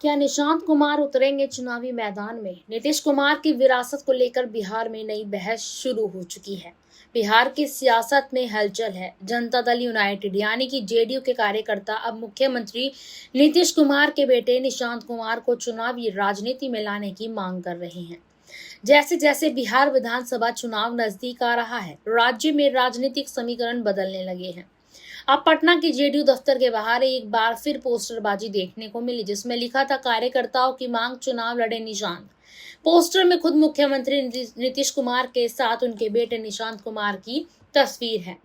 क्या निशांत कुमार उतरेंगे चुनावी मैदान में? नीतीश कुमार की विरासत को लेकर बिहार में नई बहस शुरू हो चुकी है। बिहार की सियासत में हलचल है। जनता दल यूनाइटेड यानी कि जेडीयू के कार्यकर्ता अब मुख्यमंत्री नीतीश कुमार के बेटे निशांत कुमार को चुनावी राजनीति में लाने की मांग कर रहे हैं। जैसे जैसे बिहार विधानसभा चुनाव नजदीक आ रहा है, राज्य में राजनीतिक समीकरण बदलने लगे हैं। अब पटना के जेडीयू दफ्तर के बाहर एक बार फिर पोस्टरबाजी देखने को मिली, जिसमें लिखा था कार्यकर्ताओं की मांग, चुनाव लड़े निशांत। पोस्टर में खुद मुख्यमंत्री नीतीश कुमार के साथ उनके बेटे निशांत कुमार की तस्वीर है।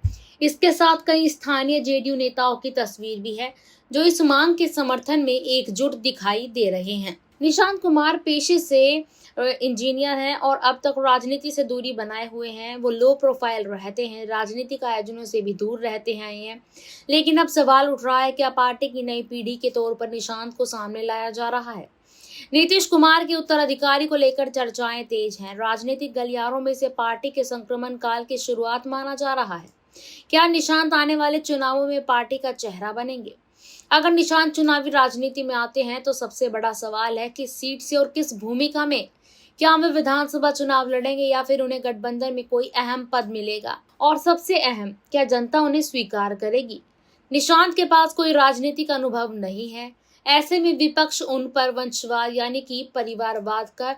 इसके साथ कई स्थानीय जेडीयू नेताओं की तस्वीर भी है, जो इस मांग के समर्थन में एकजुट दिखाई दे रहे हैं। निशांत कुमार पेशे से इंजीनियर हैं और अब तक राजनीति से दूरी बनाए हुए हैं। वो लो प्रोफाइल रहते हैं, राजनीतिक आयोजनों से भी दूर रहते हैं। लेकिन अब सवाल उठ रहा है, क्या पार्टी की नई पीढ़ी के तौर पर निशांत को सामने लाया जा रहा है? नीतीश कुमार के उत्तराधिकारी को लेकर चर्चाएं तेज हैं। राजनीतिक गलियारों में से पार्टी के संक्रमण काल की शुरुआत माना जा रहा है। क्या निशांत आने वाले चुनावों में पार्टी का चेहरा बनेंगे? अगर निशांत चुनावी राजनीति में आते हैं तो सबसे बड़ा सवाल है किस सीट से और किस भूमिका में। क्या वे विधानसभा चुनाव लड़ेंगे या फिर उन्हें गठबंधन में कोई अहम पद मिलेगा? और सबसे अहम, क्या जनता उन्हें स्वीकार करेगी? निशांत के पास कोई राजनीतिक अनुभव नहीं है। ऐसे में विपक्ष उन पर वंशवाद यानी कि परिवारवाद का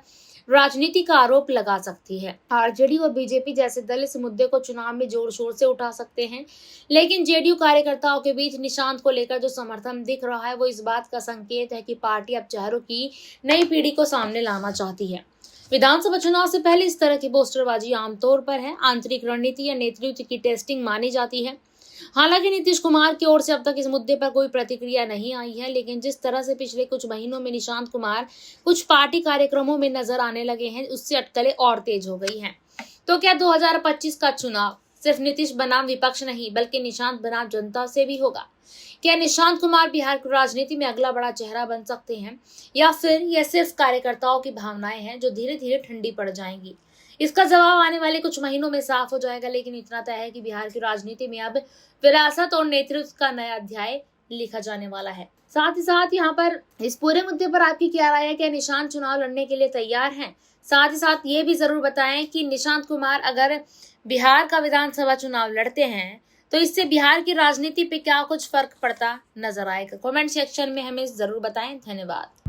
राजनीति का आरोप लगा सकती है। आरजेडी और बीजेपी जैसे दल इस मुद्दे को चुनाव में जोर शोर से उठा सकते हैं। लेकिन जेडीयू कार्यकर्ताओं के बीच निशांत को लेकर जो समर्थन दिख रहा है, वो इस बात का संकेत है कि पार्टी अब चेहरों की नई पीढ़ी को सामने लाना चाहती है। विधानसभा चुनाव से पहले इस तरह की पोस्टरबाजी आमतौर पर है आंतरिक रणनीति या नेतृत्व की टेस्टिंग मानी जाती है। हालांकि नीतीश कुमार की ओर से अब तक इस मुद्दे पर कोई प्रतिक्रिया नहीं आई है, लेकिन जिस तरह से पिछले कुछ महीनों में निशांत कुमार कुछ पार्टी कार्यक्रमों में नजर आने लगे हैं, उससे अटकलें और तेज हो गई हैं। तो क्या 2025 का चुनाव सिर्फ नीतीश बनाम विपक्ष नहीं, बल्कि निशांत बनाम जनता से भी होगा? क्या निशांत कुमार बिहार की राजनीति में अगला बड़ा चेहरा बन सकते हैं, या फिर यह सिर्फ कार्यकर्ताओं की भावनाएं हैं जो धीरे धीरे ठंडी पड़ जाएंगी? इसका जवाब आने वाले कुछ महीनों में साफ हो जाएगा। लेकिन इतना तय है कि बिहार की राजनीति में अब विरासत और नेतृत्व का नया अध्याय लिखा जाने वाला है। साथ ही साथ यहाँ पर इस पूरे मुद्दे पर आपकी क्या राय है? क्या निशांत चुनाव लड़ने के लिए तैयार हैं? साथ ही साथ ये भी जरूर बताएं कि निशांत कुमार अगर बिहार का विधानसभा चुनाव लड़ते हैं तो इससे बिहार की राजनीति पे क्या कुछ फर्क पड़ता नजर आएगा? कमेंट सेक्शन में हमें जरूर बताएं। धन्यवाद।